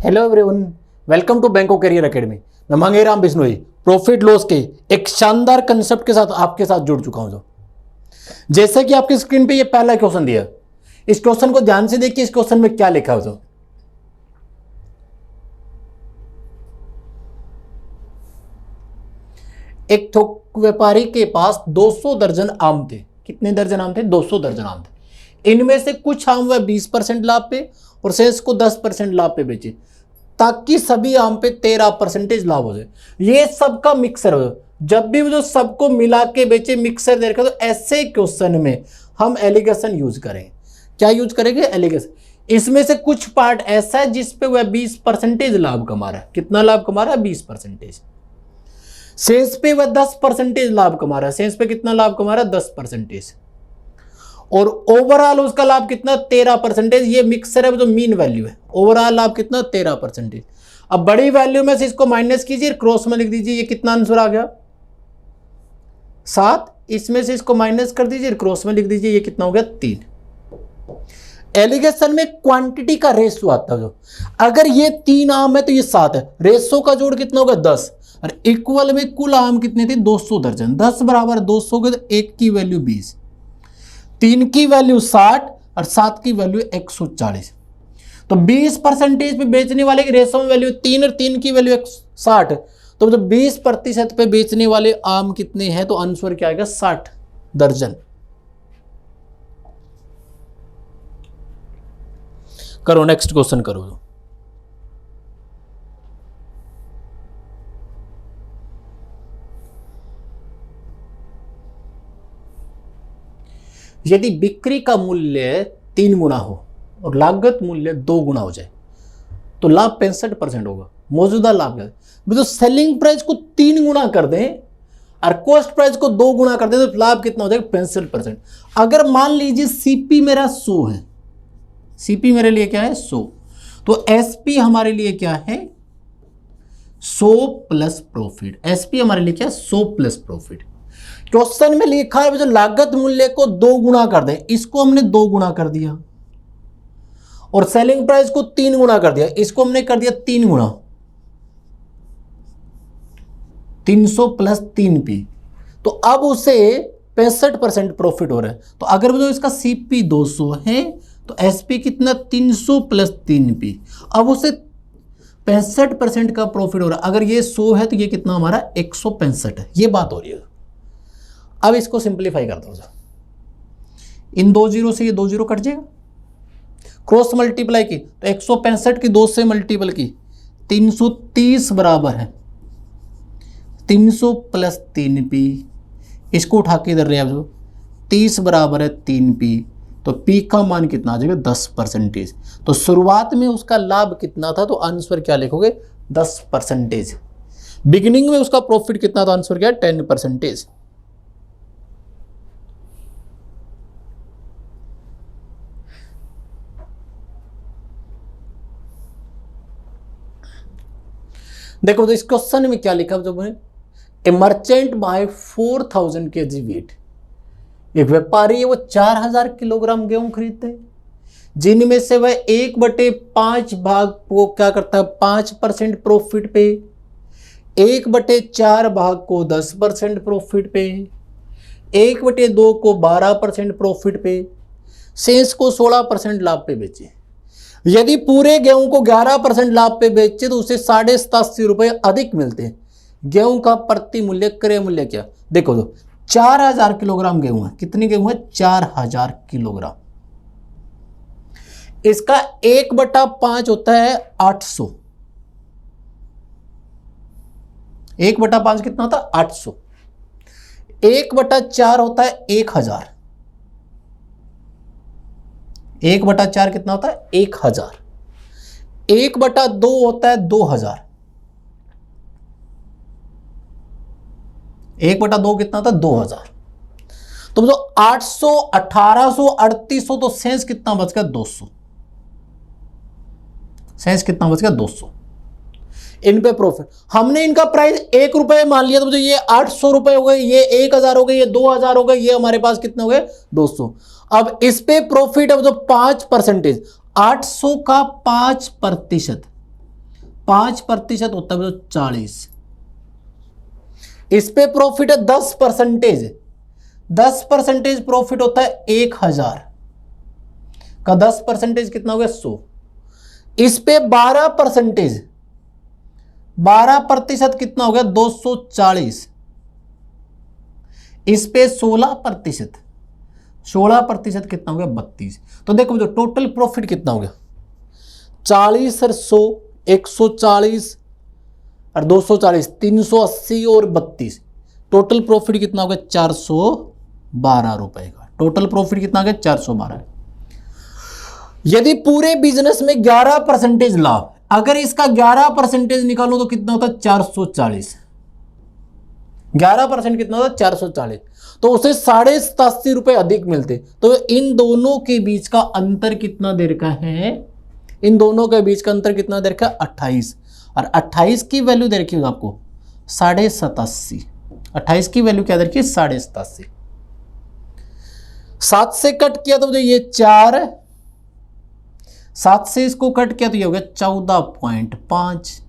Hello everyone, welcome to bank of career academy. मैं Mangeram Bishnoi profit loss के एक शानदार कंसेप्ट के साथ आपके साथ जुड़ चुका हूं। जैसे कि आपकी स्क्रीन पे ये पहला क्वेश्चन दिया, इस क्वेश्चन को ध्यान से देखिए। इस क्वेश्चन में क्या लिखा हो? एक थोक व्यापारी के पास 200 दर्जन आम थे। कितने दर्जन आम थे? 200 दर्जन आम थे। इनमें से कुछ आम वह 20% लाभ पे और शेष को 10% लाभ पे बेचे, ताकि सभी आम पे 13% लाभ हो जाए। ये सबका मिक्सर हो, जब भी जो सबको मिला के बेचे मिक्सर दे रखा, तो ऐसे क्वेश्चन में हम एलिगेशन यूज करेंगे। क्या यूज करेंगे? एलिगेशन। इसमें से कुछ पार्ट ऐसा है जिसपे वह 20% लाभ कमा रहा है। कितना लाभ कमा रहा है? 20%। शेष पे वह 10% लाभ कमा रहा है। शेष पे कितना लाभ कमा रहा है? 10%। और ओवरऑल उसका लाभ कितना? 13%। ये मिक्सर है, जो मीन वैल्यू है। ओवरऑल लाभ कितना? 13%। अब बड़ी वैल्यू में से इसको माइनस कीजिए, क्रॉस में लिख दीजिए। ये कितना आंसर आ गया? 7। इसमें से इसको माइनस कर दीजिए, क्रॉस में लिख दीजिए। ये कितना हो गया? 3। एलिगेशन में क्वांटिटी का रेशो आता है। अगर ये 3 आम है तो ये 7 है। रेशो का जोड़ कितना होगा? 10। और इक्वल में कुल आम कितने थे? 200 दर्जन। 10 बराबर 200 के, तो 1 की वैल्यू 20, 3 की वैल्यू 60 और 7 की वैल्यू 140। तो 20% पे बेचने वाले की रेशो में वैल्यू 3 और 3 की वैल्यू 60। तो जब 20% पे बेचने वाले आम कितने हैं? तो आंसर क्या आएगा? 60 दर्जन। करो नेक्स्ट क्वेश्चन करो। यदि बिक्री का मूल्य 3 गुना हो और लागत मूल्य 2 गुना हो जाए तो लाभ 65% होगा। मौजूदा लाभ जो सेलिंग प्राइस को 3 गुना कर दें और कॉस्ट प्राइस को 2 गुना कर दें तो लाभ कितना हो जाएगा? 65%। अगर मान लीजिए सीपी मेरा 100 है, सीपी मेरे लिए क्या है? 100, तो एसपी हमारे लिए क्या है? 100 प्लस प्रॉफिट। एसपी हमारे लिए क्या है? 100 प्लस प्रॉफिट। क्वेश्चन में लिखा है जो लागत मूल्य को 2 गुना कर दें, इसको हमने 2 गुना कर दिया। और सेलिंग प्राइस को 3 गुना कर दिया, इसको हमने कर दिया 3 गुना। 300 प्लस 3p, तो अब उसे 65% प्रॉफिट हो रहा है। तो अगर जो इसका सीपी 200 है तो एसपी कितना? 300 प्लस 3p। अब उसे 65% का प्रॉफिट हो रहा है। अगर ये 100 है तो ये कितना हमारा? 165 है। ये बात हो रही है। अब इसको सिंप्लीफाई कर दो। इन 2 जीरो से ये 2 जीरो कट जाएगा। क्रॉस मल्टीप्लाई की तो 165 की 2 से मल्टीपल की 330 बराबर है 300 प्लस 3p। इसको उठा के इधर ले आओ। 30 बराबर है 3p। तो p का मान कितना आ जाएगा? 10%। तो शुरुआत में उसका लाभ कितना था? तो आंसर क्या लिखोगे? 10%। बिगिनिंग में उसका प्रॉफिट कितना था? आंसर क्या है? 10%। देखो तो इस क्वेश्चन में क्या लिखा? जब a merchant buy 4000 kg wheat, एक व्यापारी है वो 4000 किलोग्राम गेहूं खरीदते हैं, जिनमें से वह 1/5 भाग को क्या करता है? 5% प्रॉफिट पे, 1/4 भाग को 10% प्रॉफिट पे, 1/2 को 12% प्रॉफिट पे, शेष को 16% लाभ पे बेचे। यदि पूरे गेहूं को 11% लाभ पे बेचे तो उसे 87.5 रुपए अधिक मिलते हैं। गेहूं का प्रति मूल्य, क्रय मूल्य क्या? देखो तो 4000 किलोग्राम गेहूं है। कितनी गेहूं है? 4000 किलोग्राम। इसका 1/5 होता है 800। 1/5 कितना होता है? 800। 1/4 होता है 1000। 1/4 कितना होता है? 1000। 1/2 होता है 2000। 1/2 कितना होता है? 2000। तो जो 800, 1800, 3800, तो शेष कितना बच गया? 200। शेष कितना बच गया? 200। इन पे प्रॉफिट हमने इनका प्राइस 1 रुपए मान लिया, तो मुझे ये 800 रुपए हो गए, ये 1000 हो गए, ये 2000 हो गए, ये हमारे पास कितने हो गए? 200। अब इस पे प्रॉफिट अब जो 5%, 800 का 5%, 5% होता है तो 40। इस पे प्रॉफिट है 10%। 10% प्रॉफिट होता है 1000 का 10% कितना हो गया 100। इस पे 12%, 12% कितना हो गया 240। इस पे 16%, 16% कितना हो गया 32। तो देखो जो टोटल प्रॉफिट कितना हो गया 40 और 100, 140 और 240, 380 और 32। टोटल प्रॉफिट कितना हो गया 412 रुपए का। टोटल प्रॉफिट कितना हो गया 412। यदि पूरे बिजनेस में 11% लाभ, अगर इसका 11% निकालो तो कितना होता है 440। 11% कितना होता है 440। तो उसे 87.5 रुपए अधिक मिलते। तो इन दोनों के बीच का अंतर कितना दे रखा है, इन दोनों के बीच का अंतर कितना दे रखा है 28। और 28 की वैल्यू दे रखी है आपको 87.5। 28 की वैल्यू क्या दे रखी है 87.5। 7 से कट किया तो ये 4, 7 से इसको कट किया तो ये हो गया 14.5।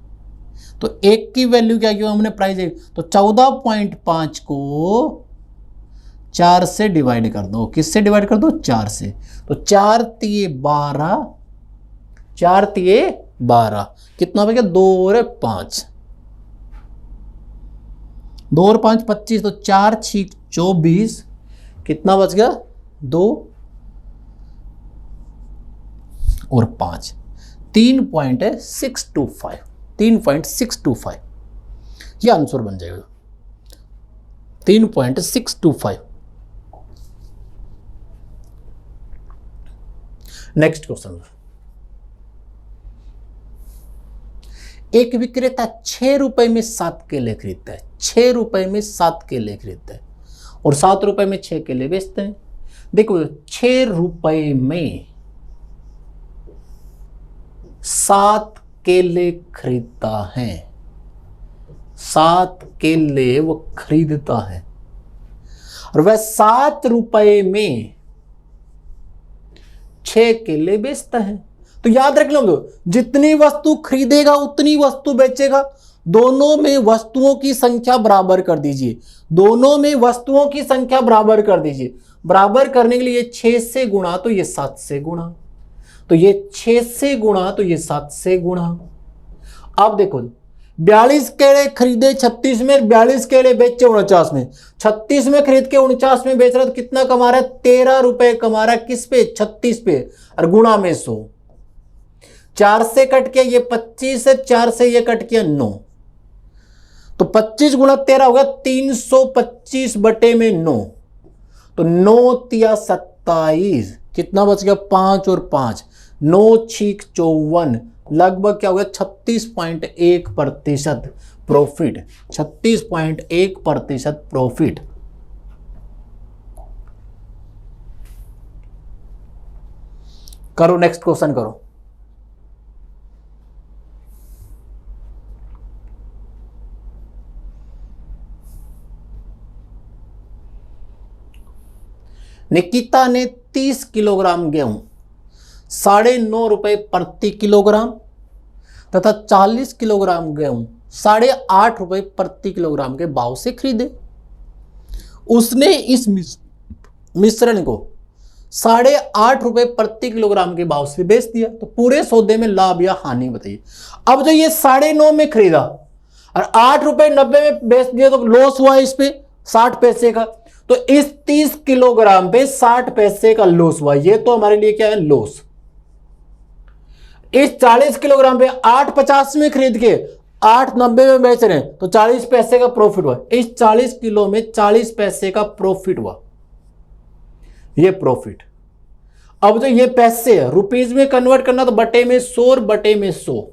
तो एक की वैल्यू क्या किया हमने प्राइस एक, तो 14.5 को 4 से डिवाइड कर दो। किससे डिवाइड कर दो 4 से। तो 4 तिये 12, 4 तिये 12 कितना बच गया 2 और 5, 2 और 5 25। तो 4 छीक 24 कितना बच गया 2 और 5, 3.625, 3.625 ये आंसर बन जाएगा 3.625। नेक्स्ट क्वेश्चन, एक विक्रेता 6 रुपए में 7 केले खरीदता है, 6 रुपए में 7 केले खरीदता है और 7 रुपए में 6 केले बेचते हैं। देखो 6 रुपए में 7 केले खरीदता है, 7 केले वो खरीदता है और वह 7 रुपए में 6 केले बेचता है। तो याद रख लो जितनी वस्तु खरीदेगा उतनी वस्तु बेचेगा। दोनों में वस्तुओं की संख्या बराबर कर दीजिए, दोनों में वस्तुओं की संख्या बराबर कर दीजिए। बराबर करने के लिए 6 से गुणा तो ये 7 से गुणा, तो ये 6 से गुणा तो ये 7 से गुणा। अब देखो 42 केले खरीदे 36 में, 42 केले बेचे 49 में, 36 में खरीद के 49 में बेच रहा है तो कितना कमा रहा है 13 रुपए कमा रहा है। किस पे 36 पे, और गुणा में 100। 4 से कट किया ये 25 है, 4 से ये कट किया 9, तो 25 गुणा 13 हो गया 325 बटे में 9, तो 9 तिया 27 कितना बच गया 5 और 5, 9 छीक 54, लगभग क्या हो गया 36.1% प्रॉफिट, 36.1% प्रॉफिट। करो नेक्स्ट क्वेश्चन करो। निकिता ने 30 किलोग्राम गेहूं 9.5 रुपए प्रति किलोग्राम तथा 40 किलोग्राम गेहूं 8.5 रुपए प्रति किलोग्राम के भाव से खरीदे। उसने इस मिश्रण को 8.5 रुपए प्रति किलोग्राम के भाव से बेच दिया। तो पूरे सौदे में लाभ या हानि बताइए। अब जो ये 9.5 में खरीदा और 8 रुपए 90 में बेच दिया तो लॉस हुआ इस पे 60 पैसे का। तो इस 30 किलोग्राम पे 60 पैसे का लॉस हुआ, ये तो हमारे लिए क्या है लॉस। इस 40 किलोग्राम पे 8.50 में खरीद के 8.90 में बेच रहे हैं तो 40 पैसे का प्रॉफिट हुआ। इस 40 किलो में 40 पैसे का प्रॉफिट हुआ, ये प्रॉफिट। अब जो ये पैसे है रुपीज में कन्वर्ट करना तो बटे में 100 और बटे में 100,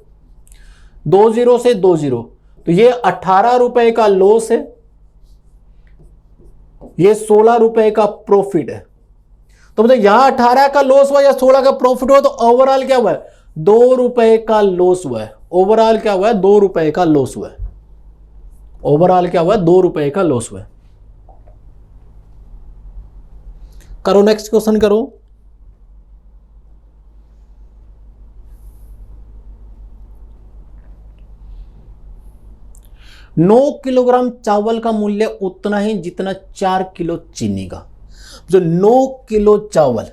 2 जीरो से 2 जीरो, तो ये 18 रुपए का लॉस है, ये 16 रुपए का प्रॉफिट है। तो मतलब यहां 18 का लॉस हुआ या 16 का प्रॉफिट हुआ, तो ओवरऑल क्या हुआ है 2 रुपए का लॉस हुआ है। ओवरऑल क्या हुआ है 2 रुपए का लॉस हुआ है। ओवरऑल क्या हुआ है 2 रुपए का लॉस हुआ है। करो नेक्स्ट क्वेश्चन करो। 9 किलोग्राम चावल का मूल्य उतना ही जितना 4 किलो चीनी का। जो 9 किलो चावल,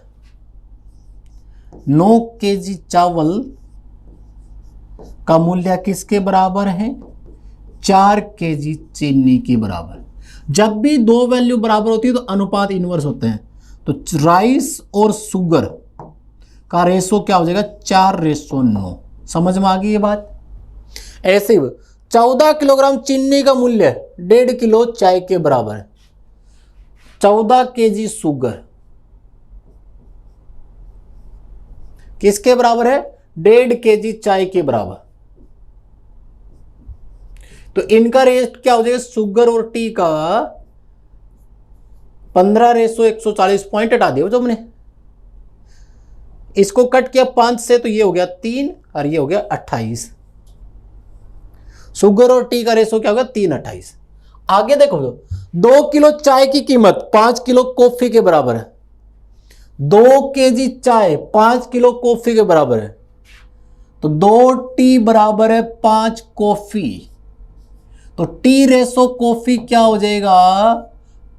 9 केजी चावल का मूल्य किसके बराबर है? 4 केजी चीनी के बराबर। जब भी दो वैल्यू बराबर होती है तो अनुपात इनवर्स होते हैं। तो राइस और शुगर का रेशो क्या हो जाएगा? 4:9। समझ में आ गई ये बात? ऐसे ही 14 किलोग्राम चीनी का मूल्य 1.5 किलो चाय के बराबर है। 14 केजी शुगर किसके बराबर है? 1.5 केजी चाय के बराबर। तो इनका रेट क्या हो जाएगा? शुगर और टी का 15:140 पॉइंट हटा दिया जो हमने, इसको कट किया 5 से तो ये हो गया 3 और ये हो गया 28। शुगर और टी का रेशो क्या होगा? 3:28। आगे देखो, 2 किलो चाय की कीमत 5 किलो कॉफी के बराबर है। 2 केजी चाय 5 किलो कॉफी के बराबर है। तो 2 टी बराबर है 5 कॉफी। तो टी रेशो कॉफी क्या हो जाएगा?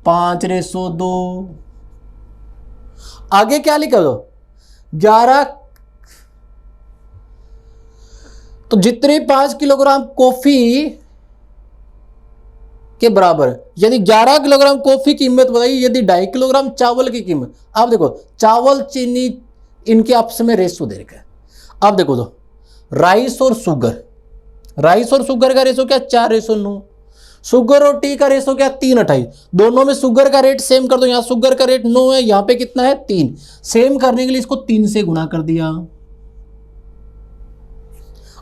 5:2। आगे क्या लिखा दो? 11। तो जितनी 5 किलोग्राम कॉफी के बराबर है, यदि 11 किलोग्राम कॉफी की कीमत बताइए, यदि 2.5 किलोग्राम चावल की कीमत। आप देखो चावल चीनी इनके आपस में रेशो दे रखा है। आप देखो तो राइस और शुगर, राइस और शुगर का रेशो क्या? 4:9। शुगर और टी का रेशो क्या? 3:28। दोनों में शुगर का रेट सेम कर दो। यहां शुगर का रेट 9 है, यहां पे कितना है? 3। सेम करने के लिए इसको 3 से गुणा कर दिया।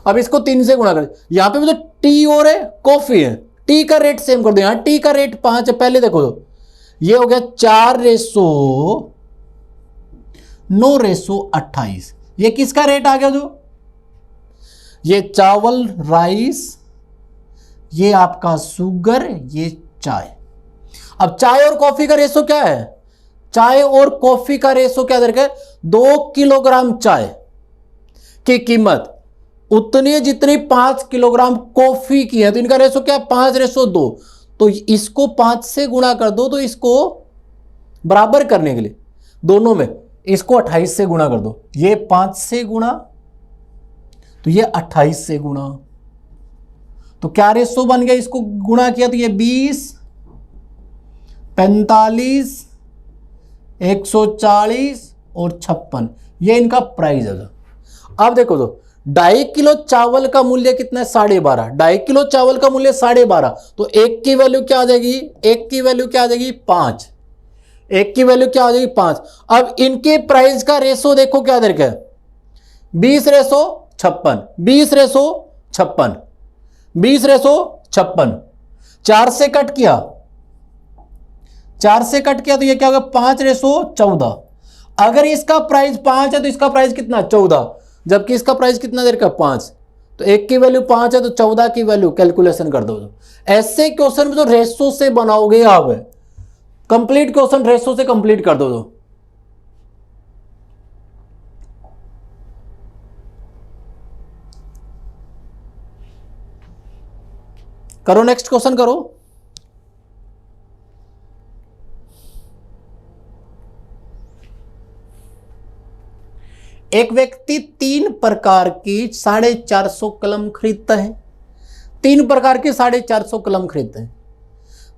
अब इसको 3 से गुणा कर दिया। यहां पे भी तो टी और है, कॉफी है, टी का रेट सेम कर दो। यहां टी का रेट 5 है। पहले देखो तो ये हो गया 4:9:28। ये किसका रेट आ गया? जो ये चावल, राइस, ये आपका शुगर, ये चाय। अब चाय और कॉफी का रेशो क्या है? चाय और कॉफी का रेशो क्या दे रखा है? 2 किलोग्राम चाय की कीमत उतनी जितनी 5 किलोग्राम कॉफी की है। तो इनका रेशो क्या है? 5:2। तो इसको 5 से गुणा कर दो। तो इसको बराबर करने के लिए दोनों में इसको 28 से गुणा कर दो। ये 5 से गुणा तो ये 28 से गुणा। तो क्या रेशो बन गया? इसको गुणा किया तो ये 20, 45, 140 और 56। ये इनका प्राइस है। अब देखो तो 2.5 किलो चावल का मूल्य कितना है? 12.5। 2.5 किलो चावल का मूल्य 12.5। तो एक की वैल्यू क्या आ जाएगी? एक की वैल्यू क्या आ जाएगी? 5। एक की वैल्यू क्या आ जाएगी? 5। अब इनके प्राइस का रेशो देखो क्या दे रखा है? 20:56, 20:56, 20:56। 4 से कट किया, 4 से कट किया तो ये क्या होगा? 5:14। अगर इसका प्राइस 5 है तो इसका प्राइस कितना? 14। जबकि इसका प्राइस कितना देर का? 5। तो एक की वैल्यू 5 है तो 14 की वैल्यू कैलकुलेशन कर दो। ऐसे क्वेश्चन में जो रेशो से बनाओगे आप, कंप्लीट क्वेश्चन रेशो से कंप्लीट कर दो। करो नेक्स्ट क्वेश्चन करो। एक व्यक्ति 3 प्रकार की 450 कलम खरीदता है। 3 प्रकार की 450 कलम खरीदते हैं।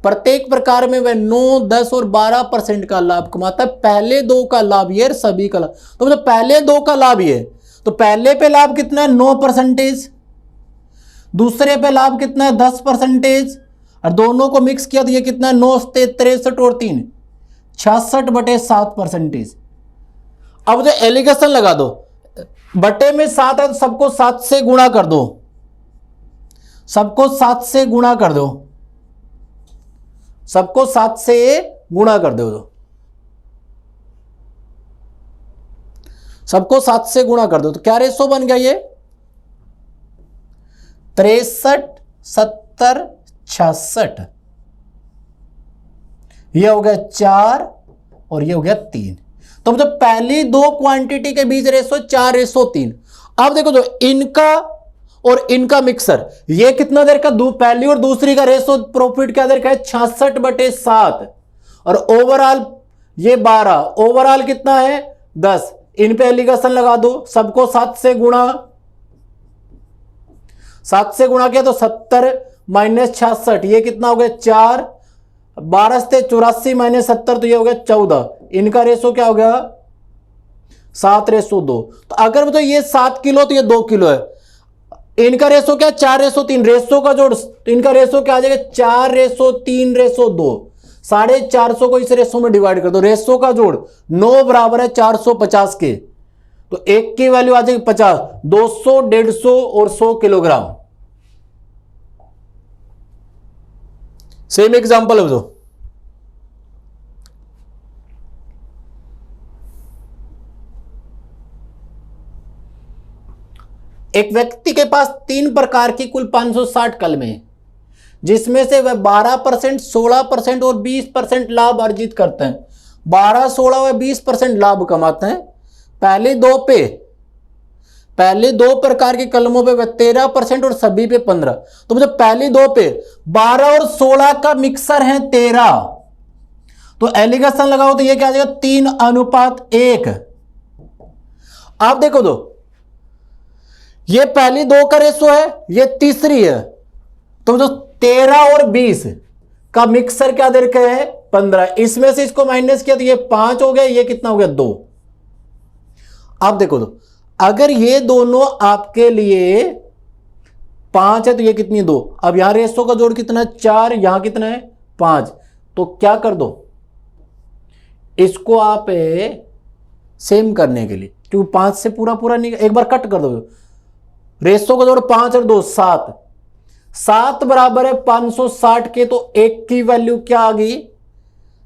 प्रत्येक प्रकार में वह 9, 10 और 12% का लाभ कमाता है। पहले 2 का लाभ ये, सभी का लाभ। तो मतलब पहले 2 का लाभ ये, तो पहले पे लाभ कितना है? 9%। दूसरे पे लाभ कितना है? 10%। और दोनों को मिक्स किया तो ये कितना है? 9 से 63 और 3 66/7%। अब जो एलिगेशन लगा दो, बटे में 7 है तो सबको 7 से गुणा कर दो। सबको 7 से गुणा कर दो। सबको 7 से गुणा कर दो। सबको 7 से गुणा कर दो तो क्या रेशो बन गया? ये 63, 70, 66। ये हो गया 4 और ये हो गया 3। तो मतलब पहली 2 क्वांटिटी के बीच रेशो 4:3। अब देखो तो इनका और इनका मिक्सर, ये कितना देर का, पहली और दूसरी का रेशो प्रॉफिट क्या देर का है 66/7 और ओवरऑल ये 12, ओवरऑल कितना है 10। इन पे एलिगेशन लगा दो, सबको 7 से गुणा किया तो 70 माइनस 66, ये कितना हो गया 4, 12 से 84 माइनस 70 तो ये हो गया 14। इनका रेशो क्या हो गया 7:2। तो अगर तो ये 7 किलो तो ये 2 किलो है, इनका रेशो क्या 4:3, रेशो का जोड़, तो इनका रेशो क्या आ जाएगा 4:3:2। 450 को इस रेशो में डिवाइड कर दो, रेशो का जोड़ 9 बराबर है 450 के, तो एक की वैल्यू आ जाएगी 50, 200, 150 और 100 किलोग्राम। सेम एग्जांपल है दो। एक व्यक्ति के पास 3 प्रकार की कुल 560 कलमें हैं, जिसमें से वह 12%, 16% और 20% लाभ अर्जित करते हैं। 12, 16 व 20% लाभ कमाते हैं। पहले दो प्रकार के कलमों पे वह 13% और सभी पे 15। तो मुझे पहली दो पे 12 और 16 का मिक्सर है 13, तो एलिगेशन लगाओ तो ये क्या आ जाएगा 3:1। आप देखो दो, ये पहली दो का रेशो है, ये तीसरी है, तो जो 13 और 20 का मिक्सर क्या दे रखा है 15, इसमें से इसको माइनस किया तो ये 5 हो गया, ये कितना हो गया 2। आप देखो दो, अगर ये दोनों आपके लिए 5 है तो ये कितनी 2। अब यहां रेशो का जोड़ कितना है 4, यहां कितना है 5, तो क्या कर दो इसको आप सेम करने के लिए, क्योंकि 5 से पूरा नहीं, एक बार कट कर दो, रेशो का जोड़ 5 और 2 7, 7 बराबर है 560 के, तो एक की वैल्यू क्या आ गई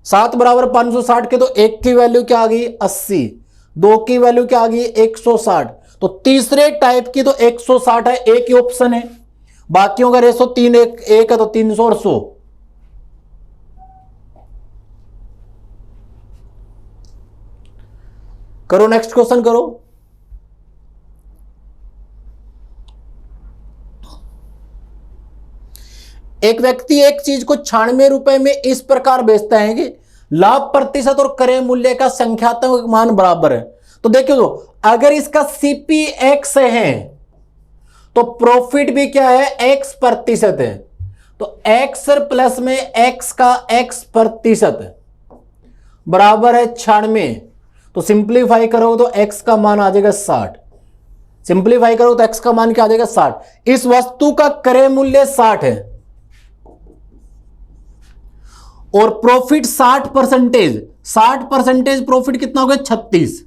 7 बराबर 560 के, तो एक की वैल्यू क्या आ गई 80, 2 की वैल्यू क्या आ गई 160। तो तीसरे टाइप की तो 160 है, एक ही ऑप्शन है, बाकियों का रेशो 3 1 1 है, तो 300 और 100। करो नेक्स्ट क्वेश्चन करो। एक व्यक्ति एक चीज को 96 रुपए में इस प्रकार बेचता है कि लाभ प्रतिशत और क्रय मूल्य का संख्यात्मक मान बराबर है। तो देखिए दो, अगर इसका सीपी x है तो प्रॉफिट भी क्या है x% है, तो x प्लस में x का x% बराबर है 96। तो सिंप्लीफाई करोगे तो x का मान आ जाएगा 60, सिंप्लीफाई करो तो x का मान क्या आ जाएगा 60। इस वस्तु का क्रय मूल्य 60 है और प्रॉफिट 60%, 60% प्रॉफिट कितना हो गया 36।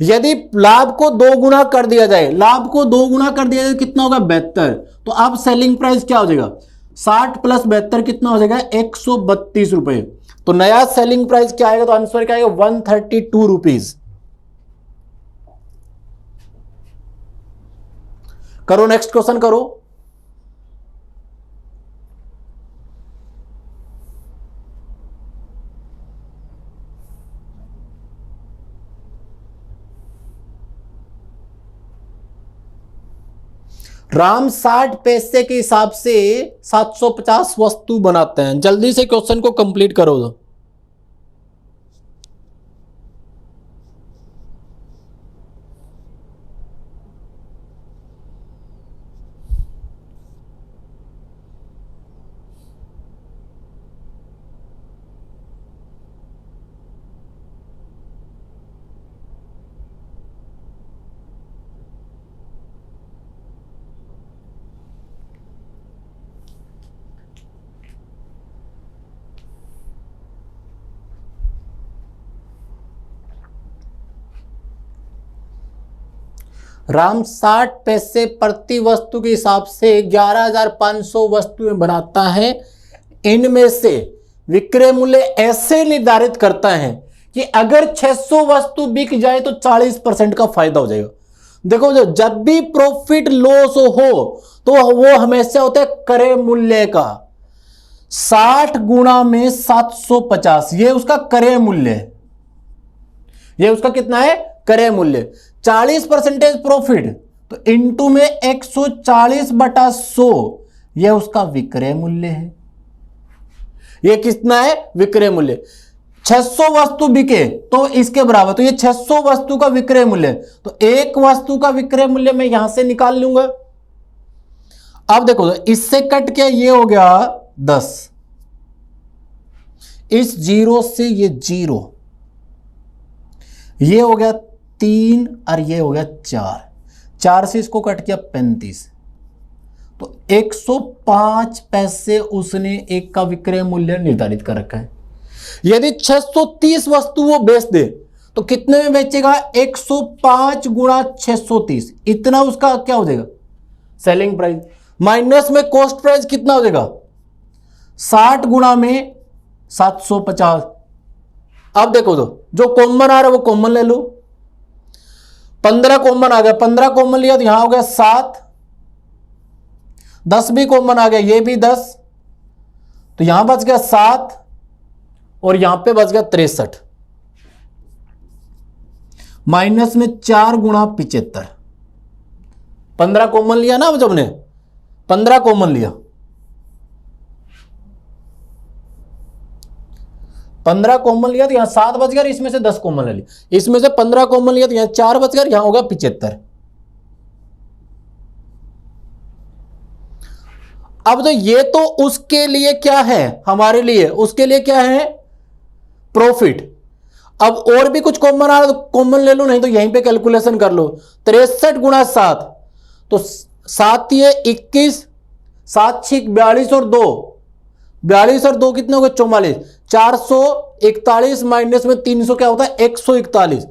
यदि लाभ को 2 गुना कर दिया जाए, लाभ को 2 गुना कर दिया जाए कितना होगा 72। तो अब सेलिंग प्राइस क्या हो जाएगा 60 प्लस 72 कितना हो जाएगा 132 रुपए। तो नया सेलिंग प्राइस क्या आएगा, तो आंसर क्या आएगा 132 रुपीज। करो नेक्स्ट क्वेश्चन करो। राम 60 पैसे के हिसाब से 750 वस्तु बनाते हैं। जल्दी से क्वेश्चन को कंप्लीट करो। राम 60 पैसे प्रति वस्तु के हिसाब से 11,500 वस्तुएं बनाता है। इनमें से विक्रय मूल्य ऐसे निर्धारित करता है कि अगर 600 वस्तु बिक जाए तो 40% का फायदा हो जाएगा। देखो, जब भी प्रॉफिट लॉस हो तो वो हमेशा होता है क्रय मूल्य का 60 गुणा में 750, ये उसका क्रय मूल्य है। ये उसका कितना है क्रय मूल्य। 40% प्रॉफिट तो इनटू में 140/100 यह उसका विक्रय मूल्य है। यह कितना है? विक्रय मूल्य। 600 वस्तु बिके तो इसके बराबर, तो ये 600 वस्तु का विक्रय मूल्य, तो एक वस्तु का विक्रय मूल्य मैं यहां से निकाल लूंगा। अब देखो तो इससे कट के ये हो गया 10, इस 0 से ये 0, ये हो गया 3 और ये हो गया 4, 4 से इसको कट किया 35, तो 105 पैसे उसने एक का विक्रय मूल्य निर्धारित कर रखा है। यदि 630 वस्तु वो बेच दे तो कितने में बेचेगा? 105 गुणा 630, इतना उसका क्या हो जाएगा? Selling price. माइनस में कॉस्ट प्राइस कितना हो जाएगा? 60 गुणा में 750। अब देखो तो जो कॉमन आ रहा है वो कॉमन ले लो। 15 कॉमन आ गया, 15 कॉमन लिया तो यहां हो गया 7, 10 भी कॉमन आ गया, ये भी 10, तो यहां बच गया 7 और यहां पे बच गया 63। माइनस में 4 गुणा 75। 15 कॉमन लिया ना जब ने, 15 कॉमन लिया, 15 कॉमन लिया तो यहां 7 बच गया, इसमें से 10 कॉमन ले लिया, इसमें से 15 कॉमन लिया तो यहां 4 बच गया, यहां होगा 75। अब तो ये तो उसके लिए क्या है? हमारे लिए उसके लिए क्या है? प्रॉफिट। अब और भी कुछ कॉमन आ रहा है तो कॉमन ले लो, नहीं तो यहीं पे कैलकुलेशन कर लो। 63 गुणा 7, तो 7 ये 21, 7 6 42 और 2, 42 और 2 कितने हो गए? 44। 441 माइनस में 300 क्या होता है? 141।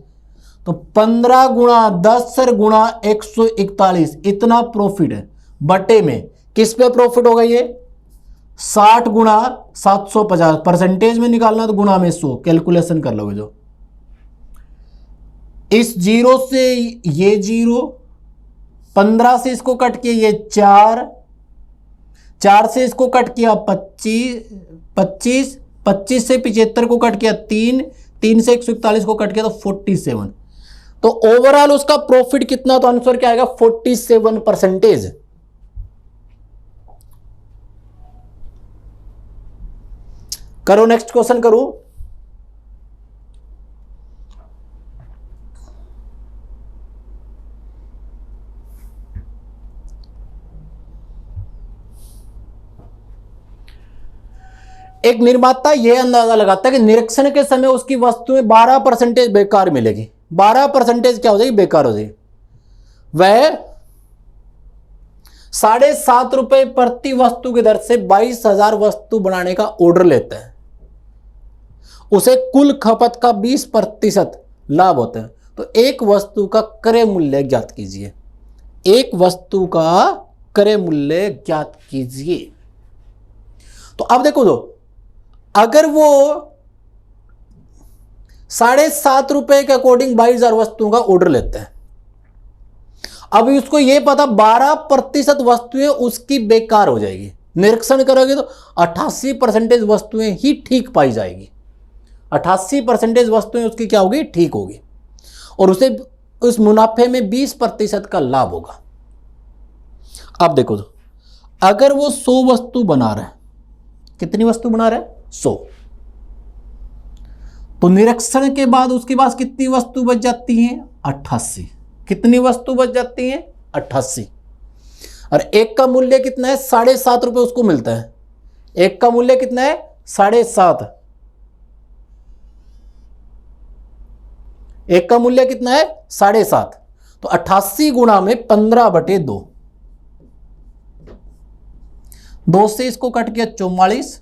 तो 15 गुणा 10 गुणा 141, इतना प्रॉफिट है। बटे में किस पे प्रॉफिट होगा? ये 60 गुणा 750, परसेंटेज में निकालना तो गुणा में 100, कैलकुलेशन कर लोगे जो। इस 0 से ये 0, 15 से इसको कट किया ये 4, 4 से इसको कट किया 25, 25 से 75 को कट किया 3, 3 से 141 को कट किया तो 47। तो ओवरऑल उसका प्रॉफिट कितना? तो आंसर क्या आएगा? 47%। करो नेक्स्ट क्वेश्चन करो। एक निर्माता यह अंदाजा लगाता है कि निरीक्षण के समय उसकी वस्तुएं 12% बेकार मिलेगी। 12% क्या हो जाएगी? बेकार हो जाएगी। वह 7.5 रुपए प्रति वस्तु की दर से 22,000 वस्तु बनाने का ऑर्डर लेता है। उसे कुल खपत का 20% लाभ होता है। तो एक वस्तु का क्रय मूल्य ज्ञात कीजिए। एक वस्तु का क्रय मूल्य ज्ञात कीजिए। तो अब देखो तो अगर वो 7.5 रुपए के अकॉर्डिंग 22,000 वस्तुओं का ऑर्डर लेते हैं, अब उसको ये पता 12% वस्तुएं उसकी बेकार हो जाएगी। निरीक्षण करोगे तो 88% वस्तुएं ही ठीक पाई जाएगी। 88% वस्तुएं उसकी क्या होगी? ठीक होगी, और उसे उस मुनाफे में 20% का लाभ होगा। अब देखो तो अगर वो 100 वस्तु बना रहा है, कितनी वस्तु बना रहा है? 100, तो निरीक्षण के बाद उसके पास कितनी वस्तु बच जाती हैं? 88। कितनी वस्तु बच जाती हैं? 88। और एक का मूल्य कितना है? 7.5 रुपए उसको मिलता है। एक का मूल्य कितना है? 7.5। एक का मूल्य कितना है? 7.5। तो 88 गुणा में 15/2, 2 से इसको कट किया 44,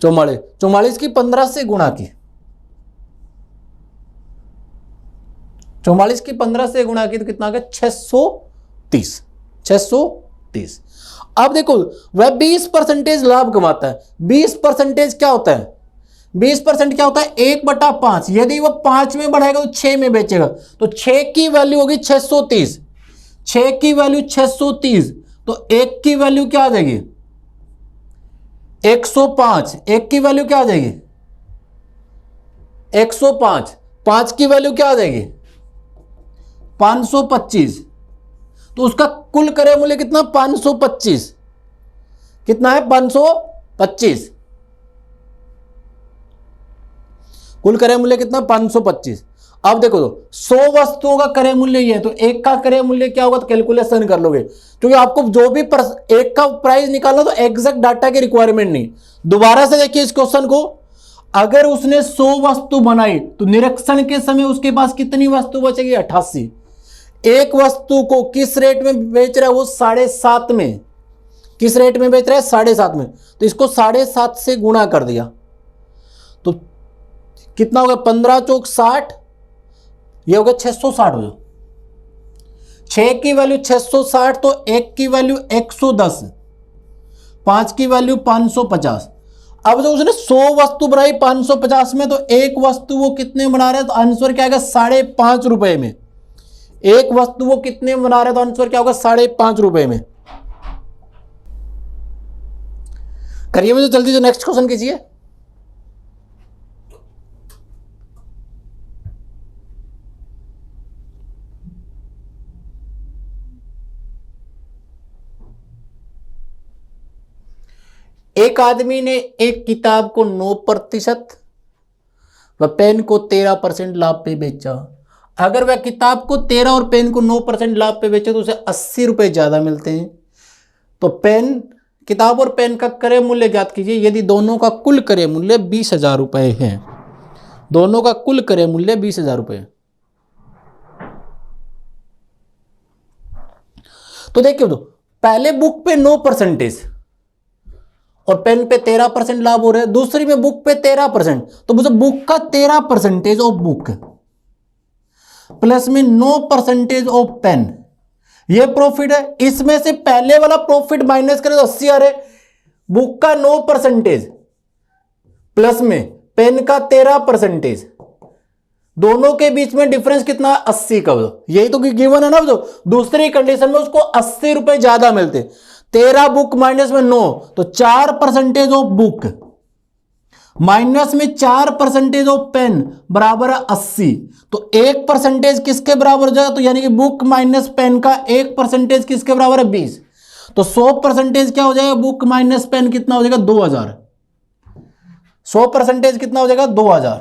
44 की 15 से गुणा की, 44 की 15 से गुणा की तो कितना आ गया? 630। 630। अब देखो वह 20% लाभ कमाता है। 20% क्या होता है? 20% क्या होता है? 1/5। यदि वह 5 में बढ़ाएगा तो 6 में बेचेगा, तो 6 की वैल्यू होगी 630। 6 की वैल्यू 630, तो 1 की वैल्यू क्या आ जाएगी? 105। 1 की वैल्यू क्या आ जाएगी? 105। 5 की वैल्यू क्या आ जाएगी? 525, तो उसका कुल क्रय मूल्य कितना 525, कितना है 525, कुल क्रय मूल्य कितना 525। अब देखो तो 100 वस्तुओं का क्रय मूल्य ये है, तो एक का क्रय मूल्य क्या होगा, तो कैलकुलेशन कर लोगे, क्योंकि आपको जो भी एक का प्राइस निकालना तो एग्जैक्ट डाटा की रिक्वायरमेंट नहीं। दोबारा से देखिए इस क्वेश्चन को, अगर उसने 100 वस्तु बनाई तो निरीक्षण के समय उसके पास कितनी वस्तु बचेगी 88। एक वस्तु को किस रेट में बेच रहा है वो 7.5 में, किस रेट में बेच रहा है 7.5 में, तो इसको 7.5 से गुणा कर दिया तो कितना होगा 15 चौक 60, ये हो गया 660 हो जाओ, 6 की वैल्यू 660, तो 1 की वैल्यू 110, 5 की वैल्यू 550। अब जो उसने 100 वस्तु बनाई 550 में, तो एक वस्तु वो कितने बना रहे हैं, तो आंसर क्या आएगा 5.5 रुपए में। एक वस्तु वो कितने बना रहे हैं, तो आंसर क्या होगा 5.5 रुपए में। करिए मुझे जल्दी से नेक्स्ट क्वेश्चन कीजिए। एक आदमी ने एक किताब को 9% व पेन को 13% लाभ पे बेचा। अगर वह किताब को 13 और पेन को 9% लाभ पे बेचे तो उसे 80 रुपए ज्यादा मिलते हैं। तो पेन, किताब और पेन का क्रय मूल्य ज्ञात कीजिए यदि दोनों का कुल क्रय मूल्य 20,000 रुपए है। दोनों का कुल क्रय मूल्य 20,000 रुपए। तो देखिए, तो पहले बुक पे 9% और पेन पे 13% लाभ हो रहा है, दूसरी में बुक पे 13%, तो मुझे बुक का 13% ऑफ बुक प्लस में 9% ऑफ पेन, ये प्रॉफिट है। इसमें से पहले वाला प्रॉफिट माइनस करें तो 80 आ रहे, बुक का 9% प्लस में पेन का 13%, दोनों के बीच में डिफरेंस कितना 80 का, यही तो गिवन है ना। जो दूसरी कंडीशन में उसको 80 रुपए ज्यादा मिलते, 13 बुक माइनस में 9, तो 4% ऑफ बुक माइनस में 4% ऑफ पेन बराबर है 80। तो 1% किसके बराबर हो जाएगा, तो यानी कि बुक माइनस पेन का 1% किसके बराबर है 20। तो 100% क्या हो जाएगा, बुक माइनस पेन कितना हो जाएगा 2000। 100% कितना हो जाएगा 2000।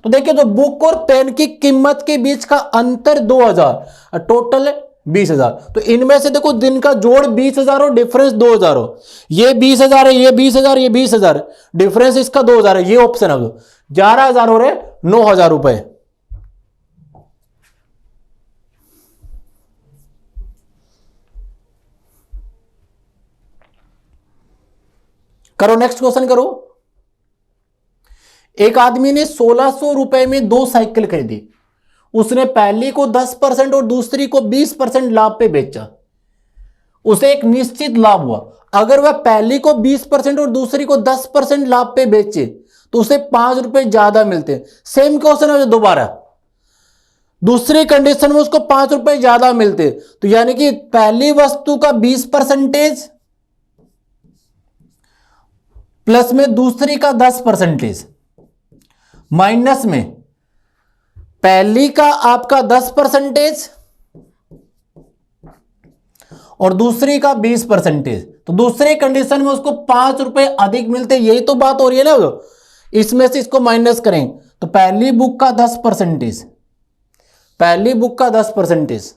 तो देखिए, तो बुक और पेन की कीमत के बीच का अंतर 2000, टोटल 20,000। तो इनमें से देखो दिन का जोड़ 20,000 और डिफरेंस 2000 हो, ये 20,000 है, ये 20,000, ये 20,000, डिफरेंस इसका 2000 है, ये ऑप्शन है। 11,000 हो रहे 9,000 रुपए। करो नेक्स्ट क्वेश्चन करो। एक आदमी ने 1600 रुपए में 2 साइकिल खरीदी। उसने पहली को 10% और दूसरी को 20% लाभ पे बेचा। उसे एक निश्चित लाभ हुआ। अगर वह पहली को 20% और दूसरी को 10% लाभ पे बेचे तो उसे 5 रुपए ज्यादा मिलते हैं। सेम क्वेश्चन है दोबारा, दूसरी कंडीशन में उसको 5 रुपए ज्यादा मिलते, तो यानी कि पहली वस्तु का 20% प्लस में दूसरी का 10% माइनस में पहली का आपका 10% और दूसरी का 20%, तो दूसरी कंडीशन में उसको 5 रुपए अधिक मिलते। यही तो बात हो रही है ना। इसमें से इसको माइनस करें तो पहली बुक का 10%, पहली बुक का 10%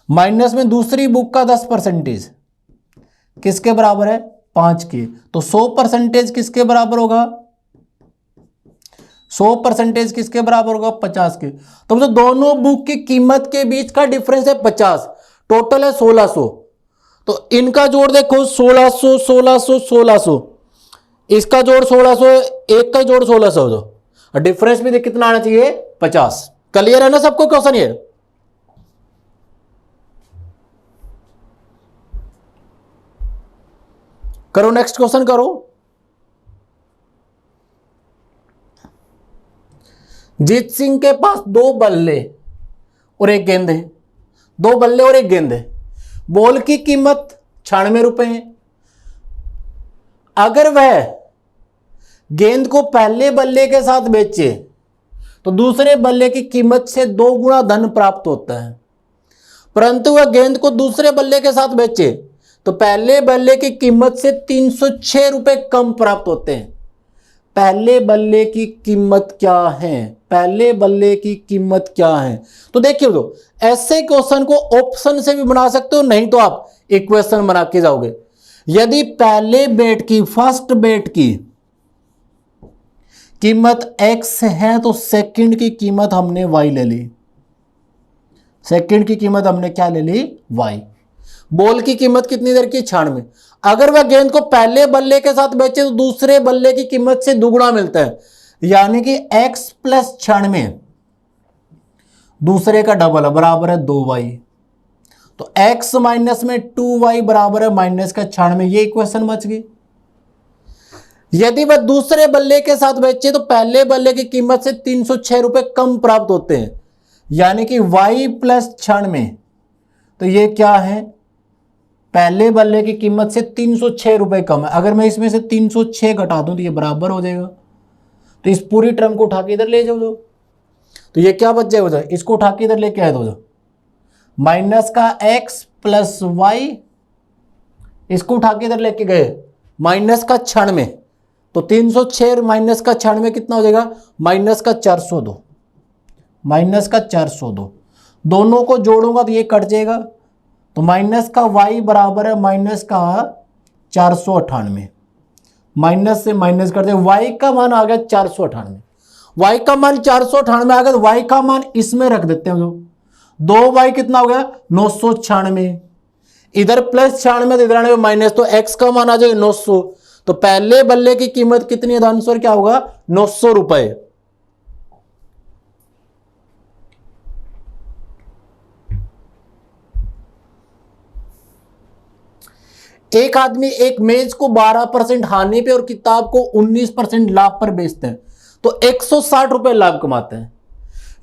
माइनस में दूसरी बुक का 10% किसके बराबर है 5 के। तो 100% किसके बराबर होगा, 100% किसके बराबर होगा 50 के। तो मतलब दोनों बुक की कीमत के बीच का डिफरेंस है 50, टोटल है 1600। तो इनका जोड़ देखो 1600 1600 1600, इसका जोड़ 1600, एक का जोड़ 1600 दो, और डिफरेंस भी कितना आना चाहिए 50। क्लियर है ना सबको क्वेश्चन ये। करो नेक्स्ट क्वेश्चन करो। जीत सिंह के पास 2 बल्ले और एक गेंद है, 2 बल्ले और एक गेंद है। बॉल की कीमत 96 रुपए है। अगर वह गेंद को पहले बल्ले के साथ बेचे तो दूसरे बल्ले की कीमत से 2 गुना धन प्राप्त होता है, परंतु वह गेंद को दूसरे बल्ले के साथ बेचे तो पहले बल्ले की कीमत से 306 रुपए कम प्राप्त होते हैं। पहले बल्ले की कीमत क्या है, पहले बल्ले की कीमत क्या है? तो देखिए दो, ऐसे क्वेश्चन को ऑप्शन से भी बना सकते हो, नहीं तो आप इक्वेशन बना के जाओगे। यदि पहले बेट की, फर्स्ट बेट की कीमत x है तो सेकंड की कीमत हमने y ले ली। सेकंड की कीमत हमने क्या ले ली? y। बॉल की कीमत कितनी देर की? 96। अगर वह गेंद को पहले बल्ले के साथ बेचे तो दूसरे बल्ले की कीमत से दुगुना मिलता है, यानी कि x प्लस 96 दूसरे का डबल है, बराबर है 2y। तो x माइनस में 2y बराबर है माइनस का 96। ये इक्वेशन बच गई। यदि वह दूसरे बल्ले के साथ बेचे तो पहले बल्ले की कीमत से 306 रुपए कम प्राप्त होते हैं, यानी कि y प्लस 96। तो ये क्या है? पहले बल्ले की कीमत से 306 रुपए कम है। अगर मैं इसमें से 306 घटा दूं तो ये बराबर हो जाएगा। तो इस पूरी टर्म को उठा के इधर ले जाओ, तो ये क्या बच जाएगा? इसको उठा के इधर लेके आए दो, माइनस का x प्लस वाई, इसको उठा के इधर लेके गए माइनस का 96। तो 306 माइनस का 96 कितना हो जाएगा? माइनस का 402। माइनस का 402 दोनों को जोड़ूंगा तो ये कट जाएगा। तो माइनस का y बराबर है माइनस का 498। माइनस से माइनस करते y का मान आ गया 498। y का मान 498 आ गया, तो y का मान इसमें रख देते हैं। 2y कितना हो गया? 996। इधर प्लस 96 तो इधर माइनस, तो x का मान आ जाएगा 900। तो पहले बल्ले की कीमत कितनी है? आंसर क्या होगा? 900 रुपए। एक आदमी एक मेज को 12% हानि पे और किताब को 19% लाभ पर बेचते हैं तो 160 रुपए लाभ कमाते हैं।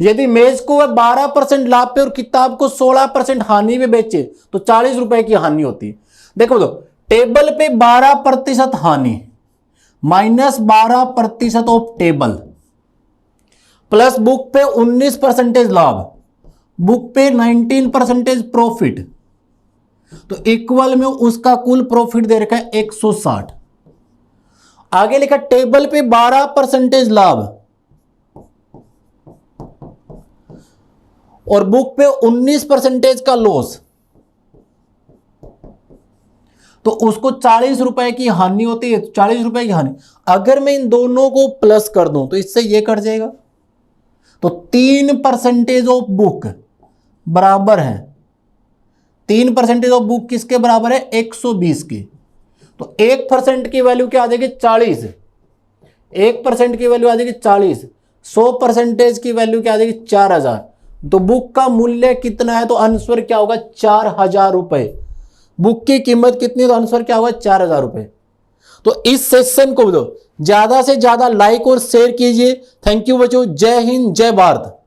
यदि मेज को वह 12% लाभ पे और किताब को 16% हानि पे बेचे तो 40 रुपए की हानि होती है। देखो टेबल पे 12% हानि minus 12% of table plus book पे 19% लाभ, बुक पे 19% प्रॉफिट, तो इक्वल में उसका कुल प्रॉफिट दे रखा है 160। आगे लिखा टेबल पे 12% लाभ और बुक पे 19% का लॉस, तो उसको 40 रुपए की हानि होती है। 40 रुपए की हानि, अगर मैं इन दोनों को प्लस कर दूं तो इससे ये कट जाएगा। तो 3% ऑफ बुक बराबर है 3% ऑफ बुक किसके बराबर है? 120 की। तो 1% की वैल्यू क्या आ जाएगी? 40। 1% की वैल्यू आ जाएगी 40। 100% की वैल्यू क्या आ जाएगी? 4000। तो बुक का मूल्य कितना है? तो आंसर क्या होगा? 4000 रुपए। बुक की कीमत कितनी है? तो आंसर क्या होगा? 4000 रुपए। तो इस सेशन को ज्यादा से ज्यादा लाइक और शेयर कीजिए। थैंक यू बच्चों। जय हिंद, जय भारत।